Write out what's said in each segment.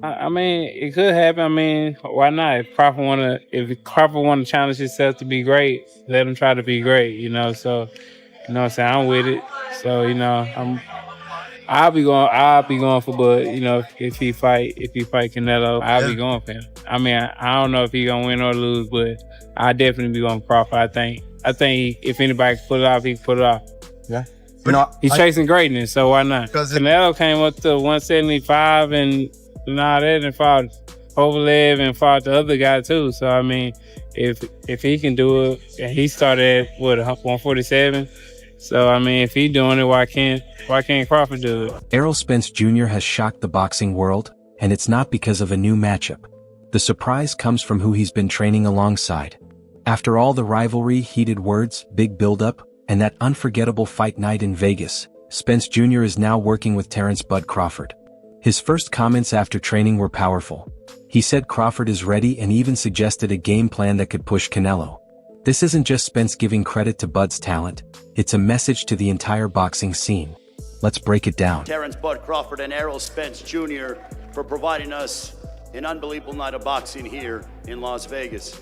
I mean, it could happen. I mean, why not? If Crawford wanna challenge himself to be great, let him try to be great. So you know what I'm saying. I'm with it. So I'll be going for Bud. If he fight Canelo, I'll Yeah. be going for him. I mean, I don't know if he gonna win or lose, but I definitely be going for Crawford. I think if anybody can pull it off, he can pull it off. Yeah. He's chasing greatness, so why not? Canelo came up to 175 and all that, and fought Kovalev and fought the other guy too. So I mean, if he can do it, and he started at 147. So I mean, if he doing it, why can't Crawford do it? Errol Spence Jr. has shocked the boxing world, and it's not because of a new matchup. The surprise comes from who he's been training alongside. After all the rivalry, heated words, big build-up, and that unforgettable fight night in Vegas, Spence Jr. is now working with Terence "Bud" Crawford. His first comments after training were powerful. He said Crawford is ready and even suggested a game plan that could push Canelo. This isn't just Spence giving credit to Bud's talent, it's a message to the entire boxing scene. Let's break it down. Terence "Bud" Crawford and Errol Spence Jr. for providing us an unbelievable night of boxing here in Las Vegas.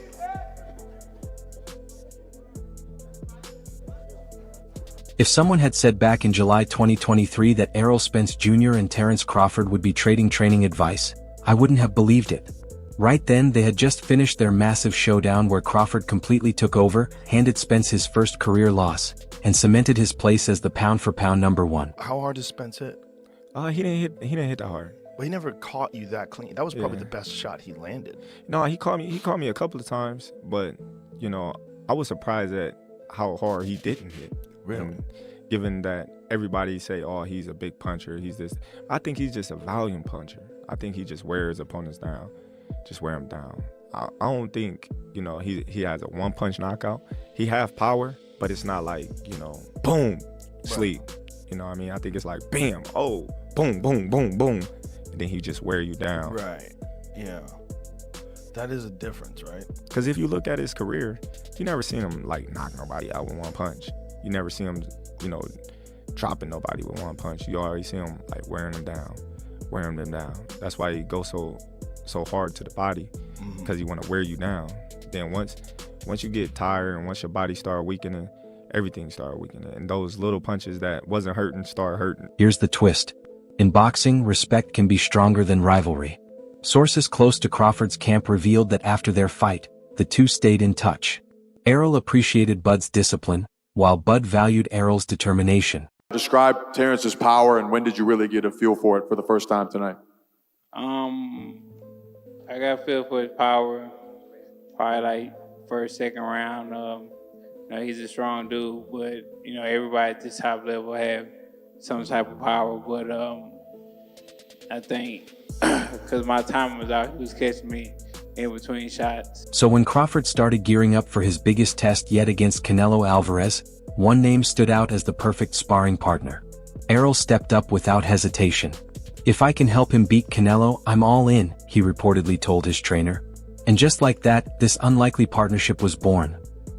If someone had said back in July 2023 that Errol Spence Jr. and Terence Crawford would be trading training advice, I wouldn't have believed it. Right then, they had just finished their massive showdown where Crawford completely took over, handed Spence his first career loss, and cemented his place as the pound-for-pound #1. How hard does Spence hit? He didn't hit that hard. But he never caught you that clean. That was probably the best shot he landed. No, he caught me a couple of times, but I was surprised at how hard he didn't hit. Really? And given that everybody say, "Oh, he's a big puncher," he's this. I think he's just a volume puncher. I think he just wears opponents down, just wear them down. I don't think he has a one-punch knockout. He have power, but it's not like boom, sleep. You know what I mean? I think it's like bam, oh, boom, boom, boom, boom, and then he just wear you down. Right. Yeah. That is a difference, right? Because if you look at his career, you never seen him like knock nobody out with one punch. You never see him, dropping nobody with one punch. You always see him like wearing them down. That's why he goes so hard to the body, because he want to wear you down. Then once you get tired and once your body start weakening, everything start weakening, and those little punches that wasn't hurting start hurting. Here's the twist. In boxing, respect can be stronger than rivalry. Sources close to Crawford's camp revealed that after their fight, the two stayed in touch. Errol appreciated Bud's discipline, while Bud valued Errol's determination. Describe Terrence's power, and when did you really get a feel for it for the first time tonight? I got a feel for his power, probably like first, second round. He's a strong dude, but everybody at this top level have some type of power. But I think because my time was out, he was catching me in between shots. So when Crawford started gearing up for his biggest test yet against Canelo Alvarez, one name stood out as the perfect sparring partner. Errol stepped up without hesitation. "If I can help him beat Canelo, I'm all in," he reportedly told his trainer. And just like that, this unlikely partnership was born.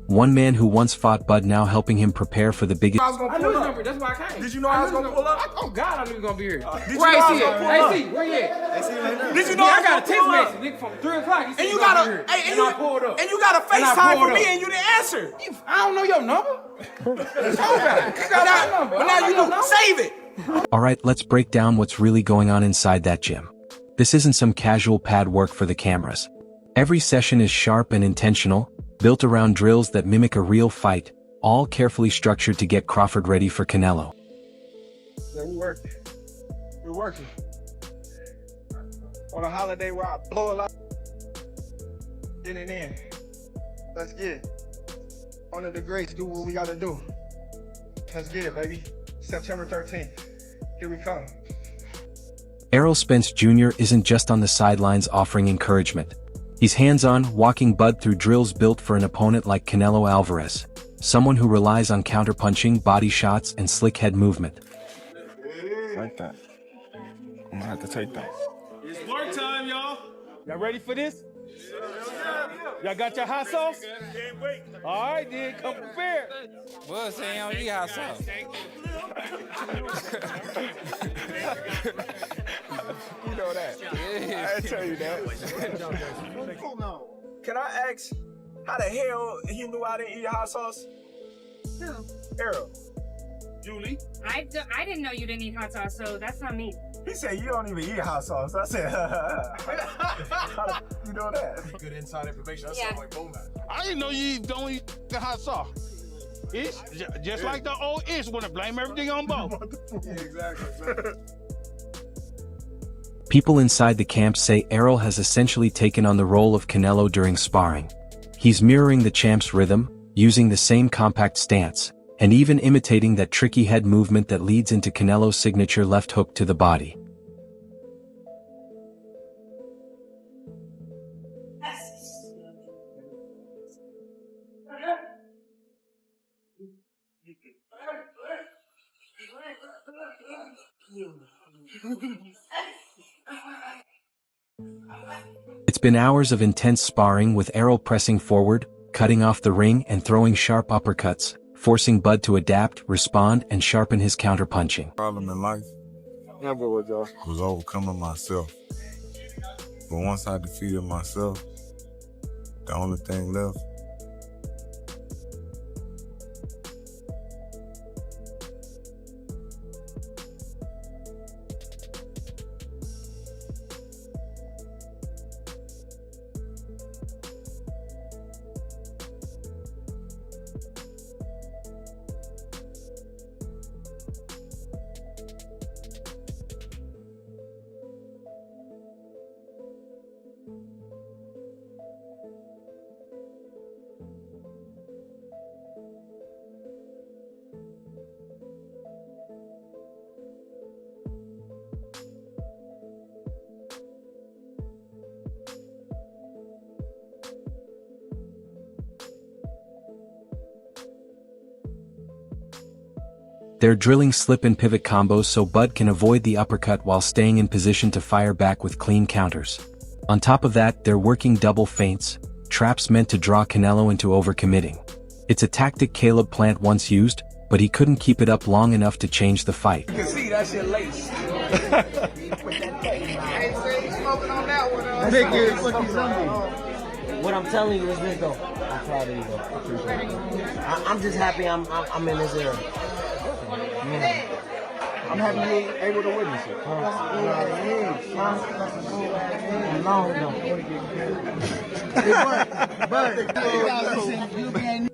One man who once fought Bud now helping him prepare for the biggest. I knew he was gonna be. That's why I came. Did you know I was gonna pull up? Oh God, I knew he was gonna be here. Did you know I was gonna pull up? AC, where you at? Did you know I I got a was text gonna pull up? message, nigga, from 3 o'clock. And you got a FaceTime for me and you didn't answer. I don't know your number. But now you do. Save it. Alright, let's break down what's really going on inside that gym. This isn't some casual pad work for the cameras. Every session is sharp and intentional, built around drills that mimic a real fight, all carefully structured to get Crawford ready for Canelo. Yeah, we're working. On a holiday where I blow a lot in. Let's get it. Under the grace, do what we gotta do. Let's get it, baby. September 13th. Here we come. Errol Spence Jr. isn't just on the sidelines offering encouragement. He's hands-on, walking Bud through drills built for an opponent like Canelo Alvarez, someone who relies on counterpunching, body shots, and slick head movement. Like that. I'm gonna have to take that. It's work time, y'all. Y'all ready for this? Y'all got your hot sauce? All right, then, come prepared. Well, say on you hot sauce. You know that. I tell you that. Can I ask how the hell he knew I didn't eat hot sauce? Who? Errol. Julie. I didn't know you didn't eat hot sauce, so that's not me. He said you don't even eat hot sauce. I said, how you know that? Good inside information. That sounds like Bowman. I didn't know you don't eat the hot sauce. It's just like the old Ish want to blame everything on Bo. Yeah, exactly. People inside the camp say Errol has essentially taken on the role of Canelo during sparring. He's mirroring the champ's rhythm, using the same compact stance, and even imitating that tricky head movement that leads into Canelo's signature left hook to the body. It's been hours of intense sparring with Errol pressing forward, cutting off the ring and throwing sharp uppercuts, forcing Bud to adapt, respond, and sharpen his counterpunching. Problem in life was overcoming myself. But once I defeated myself, the only thing left They're drilling slip and pivot combos so Bud can avoid the uppercut while staying in position to fire back with clean counters. On top of that, they're working double feints, traps meant to draw Canelo into overcommitting. It's a tactic Caleb Plant once used, but he couldn't keep it up long enough to change the fight. You can see that shit laced. What I'm telling you is this though. I'm proud of you though. I'm just happy I'm in this era. I'm happy you were able to witness it.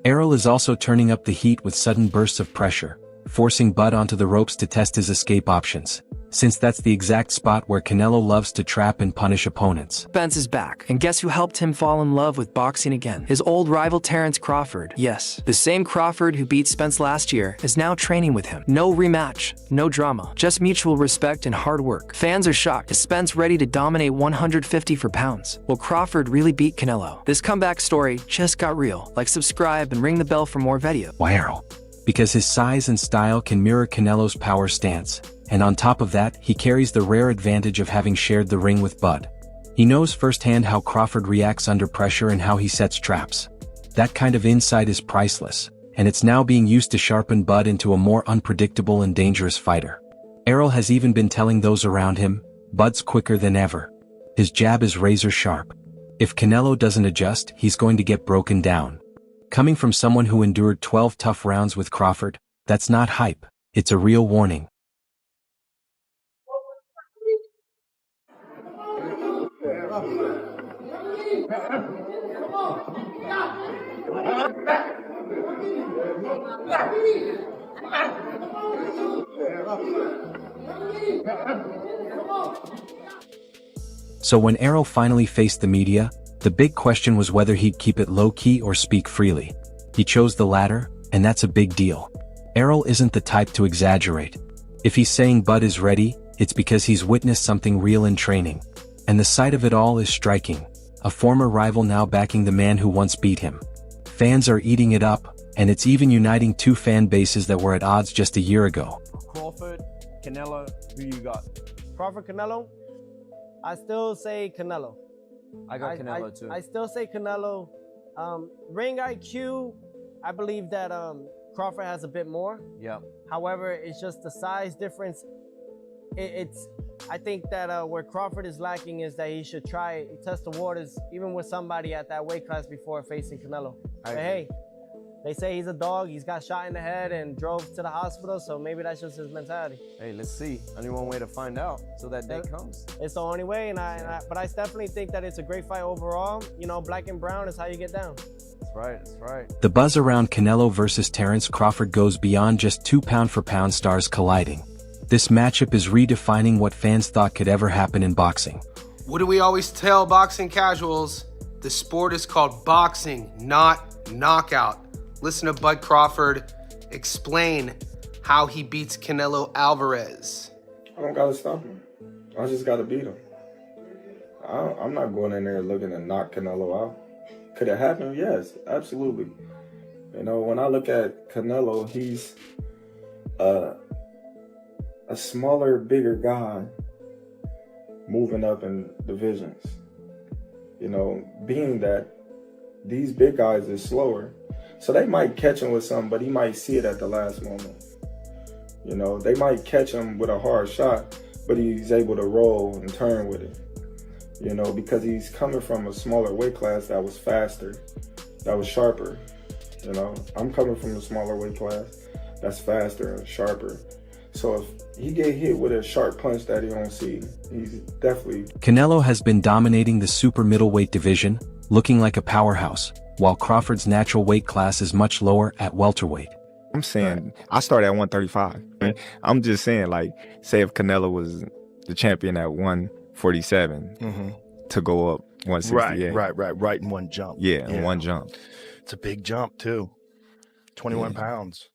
Errol is also turning up the heat with sudden bursts of pressure, forcing Bud onto the ropes to test his escape options, since that's the exact spot where Canelo loves to trap and punish opponents. Spence is back, and guess who helped him fall in love with boxing again? His old rival Terence Crawford. Yes, the same Crawford who beat Spence last year is now training with him. No rematch, no drama, just mutual respect and hard work. Fans are shocked. Is Spence ready to dominate 150 for pounds? Will Crawford really beat Canelo? This comeback story just got real. Like, subscribe, and ring the bell for more videos. Why Errol? Because his size and style can mirror Canelo's power stance. And on top of that, he carries the rare advantage of having shared the ring with Bud. He knows firsthand how Crawford reacts under pressure and how he sets traps. That kind of insight is priceless, and it's now being used to sharpen Bud into a more unpredictable and dangerous fighter. Errol has even been telling those around him, Bud's quicker than ever. His jab is razor sharp. If Canelo doesn't adjust, he's going to get broken down. Coming from someone who endured 12 tough rounds with Crawford, that's not hype, it's a real warning. So when Errol finally faced the media, the big question was whether he'd keep it low-key or speak freely. He chose the latter, and that's a big deal. Errol isn't the type to exaggerate. If he's saying Bud is ready, it's because he's witnessed something real in training. And the sight of it all is striking. A former rival now backing the man who once beat him. Fans are eating it up, and it's even uniting two fan bases that were at odds just a year ago. Crawford, Canelo, who you got? Crawford, Canelo? I still say Canelo. I got Canelo too. I still say Canelo. Ring IQ, I believe that Crawford has a bit more. Yeah. However, it's just the size difference. I think that where Crawford is lacking is that he should test the waters even with somebody at that weight class before facing Canelo. But hey, they say he's a dog. He's got shot in the head and drove to the hospital, so maybe that's just his mentality. Hey, let's see. Only one way to find out till that day comes. It's the only way, but I definitely think that it's a great fight overall. You know, black and brown is how you get down. That's right, that's right. The buzz around Canelo versus Terence Crawford goes beyond just two pound-for-pound stars colliding. This matchup is redefining what fans thought could ever happen in boxing. What do we always tell boxing casuals? The sport is called boxing, not knockout. Listen to Bud Crawford explain how he beats Canelo Alvarez. I don't gotta stop him. I just gotta beat him. I'm not going in there looking to knock Canelo out. Could it happen? Yes, absolutely. You know, when I look at Canelo, he's a smaller, bigger guy moving up in divisions. You know, being that these big guys are slower, so they might catch him with something, but he might see it at the last moment. You know, they might catch him with a hard shot, but he's able to roll and turn with it. You know, because he's coming from a smaller weight class that was faster, that was sharper. You know, I'm coming from a smaller weight class that's faster and sharper. So if he get hit with a sharp punch that he don't see, he's definitely... Canelo has been dominating the super middleweight division, looking like a powerhouse, while Crawford's natural weight class is much lower at welterweight. I'm saying, I started at 135. I'm just saying, like, say if Canelo was the champion at 147 to go up 168. Right in one jump. Yeah, in one jump. It's a big jump, too. 21 pounds.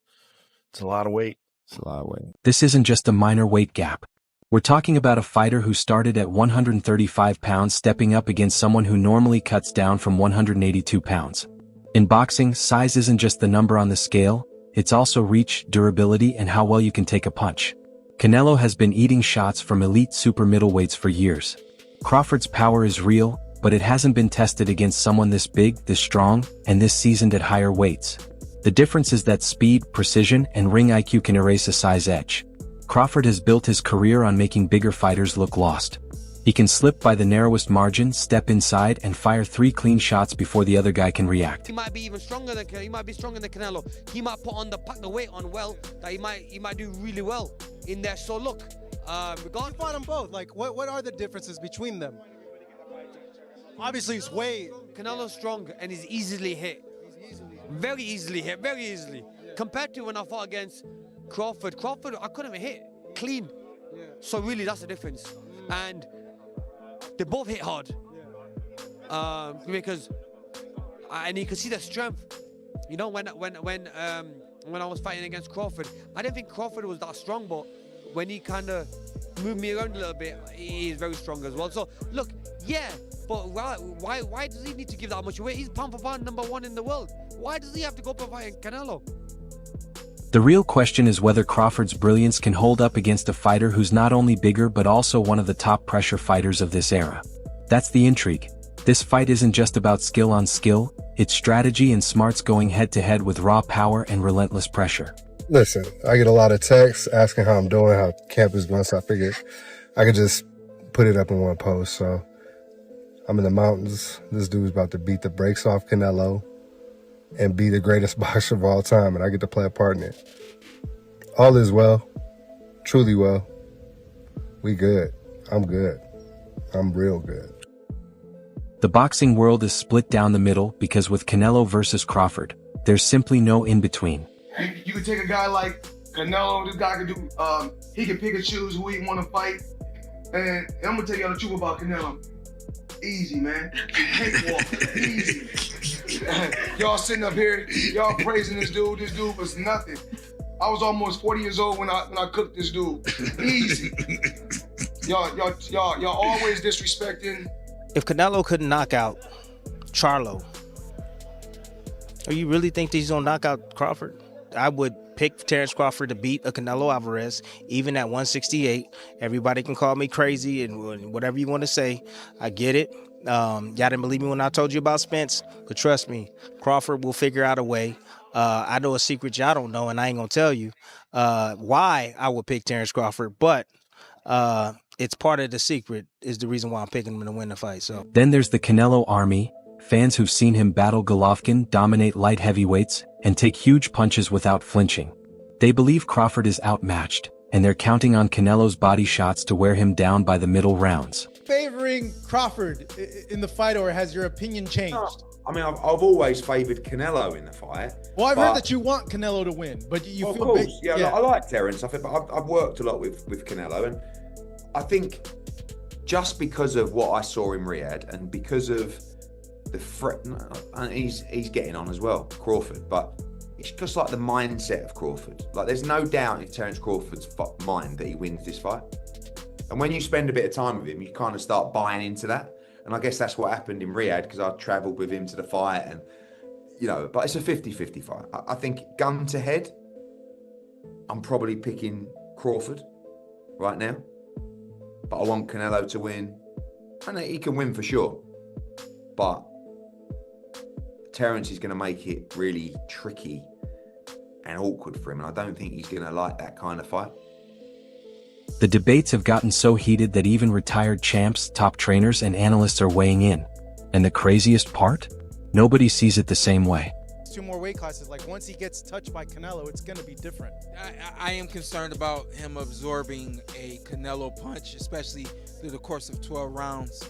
It's a lot of weight. It's a lot of weight. This isn't just a minor weight gap. We're talking about a fighter who started at 135 pounds stepping up against someone who normally cuts down from 182 pounds. In boxing, size isn't just the number on the scale, it's also reach, durability, and how well you can take a punch. Canelo has been eating shots from elite super middleweights for years. Crawford's power is real, but it hasn't been tested against someone this big, this strong, and this seasoned at higher weights. The difference is that speed, precision, and ring IQ can erase a size edge. Crawford has built his career on making bigger fighters look lost. He can slip by the narrowest margin, step inside, and fire 3 clean shots before the other guy can react. He might be even stronger than Canelo. He might be stronger than Canelo. He might pack the weight on well. That he might do really well in there. So look, you fought them both. Like, what are the differences between them? Obviously, he's way. Canelo's strong and he's easily hit. Very easily hit. Very easily. Compared to when I fought against Crawford, I couldn't even hit clean. So really, that's the difference. And they both hit hard. Because and you can see the strength. You know, when I was fighting against Crawford, I didn't think Crawford was that strong, but when he kind of moved me around a little bit, he is very strong as well. So look, yeah, but why does he need to give that much weight? He's pound for pound #1 in the world. Why does he have to go up and fight Canelo? The real question is whether Crawford's brilliance can hold up against a fighter who's not only bigger but also one of the top pressure fighters of this era. That's the intrigue. This fight isn't just about skill on skill, it's strategy and smarts going head-to-head with raw power and relentless pressure. Listen, I get a lot of texts asking how I'm doing, how camp is going, so I figured I could just put it up in one post. So I'm in the mountains. This dude's about to beat the brakes off Canelo and be the greatest boxer of all time, and I get to play a part in it. All is well, truly well. We good. I'm good. I'm real good. The boxing world is split down the middle because with Canelo versus Crawford, there's simply no in-between. You can take a guy like Canelo, this guy can do, he can pick and choose who he want to fight. And I'm going to tell y'all the truth about Canelo. Easy, man. Cakewalk. Easy. Y'all sitting up here, y'all praising this dude. This dude was nothing. I was almost 40 years old when I cooked this dude. Easy. Y'all always disrespecting. If Canelo couldn't knock out Charlo, or you really think that he's gonna knock out Crawford? I would pick Terence Crawford to beat a Canelo Alvarez, even at 168. Everybody can call me crazy and whatever you want to say. I get it. Y'all didn't believe me when I told you about Spence, but trust me, Crawford will figure out a way. I know a secret y'all don't know, and I ain't gonna tell you why I would pick Terence Crawford, but it's part of the secret is the reason why I'm picking him to win the fight. So Then there's the Canelo army, fans who've seen him battle Golovkin, dominate light heavyweights, and take huge punches without flinching. They believe Crawford is outmatched, and they're counting on Canelo's body shots to wear him down by the middle rounds. Favoring Crawford in the fight, or has your opinion changed? No, I mean, I've always favoured Canelo in the fight. Well, I've heard that you want Canelo to win, but you feel... Of course, yeah. I like Terence. I've worked a lot with Canelo, and I think just because of what I saw in Riyadh and because of the threat, and he's getting on as well, Crawford, but it's just like the mindset of Crawford. Like, there's no doubt in Terence Crawford's mind that he wins this fight. And when you spend a bit of time with him, you kind of start buying into that. And I guess that's what happened in Riyadh, because I travelled with him to the fight, and, you know, but it's a 50-50 fight. I think gun to head, I'm probably picking Crawford right now. But I want Canelo to win. And he can win for sure. But Terence is going to make it really tricky and awkward for him. And I don't think he's going to like that kind of fight. The debates have gotten so heated that even retired champs, top trainers, and analysts are weighing in. And the craziest part? Nobody sees it the same way. 2 more weight classes. Like, once he gets touched by Canelo, it's going to be different. I am concerned about him absorbing a Canelo punch, especially through the course of 12 rounds.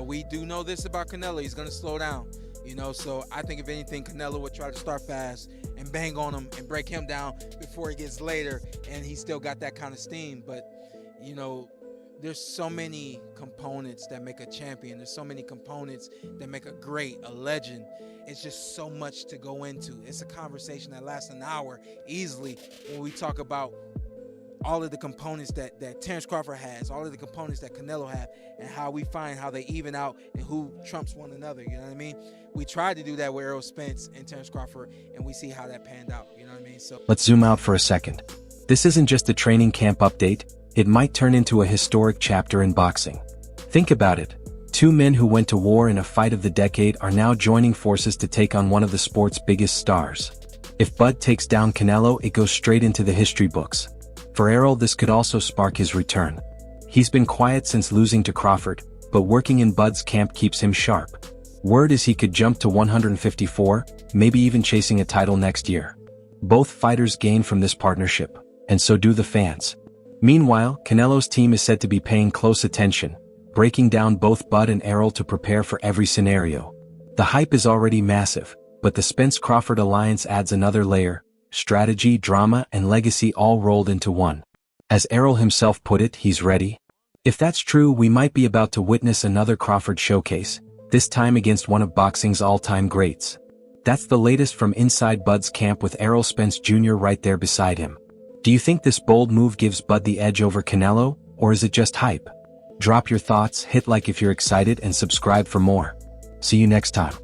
We do know this about Canelo. He's going to slow down, you know, so I think if anything, Canelo would try to start fast and bang on him and break him down before he gets later, and he's still got that kind of steam. But, you know, there's so many components that make a champion. There's so many components that make a great, a legend. It's just so much to go into. It's a conversation that lasts an hour easily when we talk about all of the components that Terence Crawford has, all of the components that Canelo have, and how we find how they even out and who trumps one another, you know what I mean? We tried to do that with Errol Spence and Terence Crawford, and we see how that panned out, you know what I mean? So let's zoom out for a second. This isn't just a training camp update. It might turn into a historic chapter in boxing. Think about it. 2 men who went to war in a fight of the decade are now joining forces to take on one of the sport's biggest stars. If Bud takes down Canelo, it goes straight into the history books. For Errol, this could also spark his return. He's been quiet since losing to Crawford, but working in Bud's camp keeps him sharp. Word is he could jump to 154, maybe even chasing a title next year. Both fighters gain from this partnership, and so do the fans. Meanwhile, Canelo's team is said to be paying close attention, breaking down both Bud and Errol to prepare for every scenario. The hype is already massive, but the Spence-Crawford alliance adds another layer: strategy, drama, and legacy all rolled into one. As Errol himself put it, he's ready. If that's true, we might be about to witness another Crawford showcase, this time against one of boxing's all-time greats. That's the latest from inside Bud's camp, with Errol Spence Jr. right there beside him. Do you think this bold move gives Bud the edge over Canelo, or is it just hype? Drop your thoughts, hit like if you're excited, and subscribe for more. See you next time.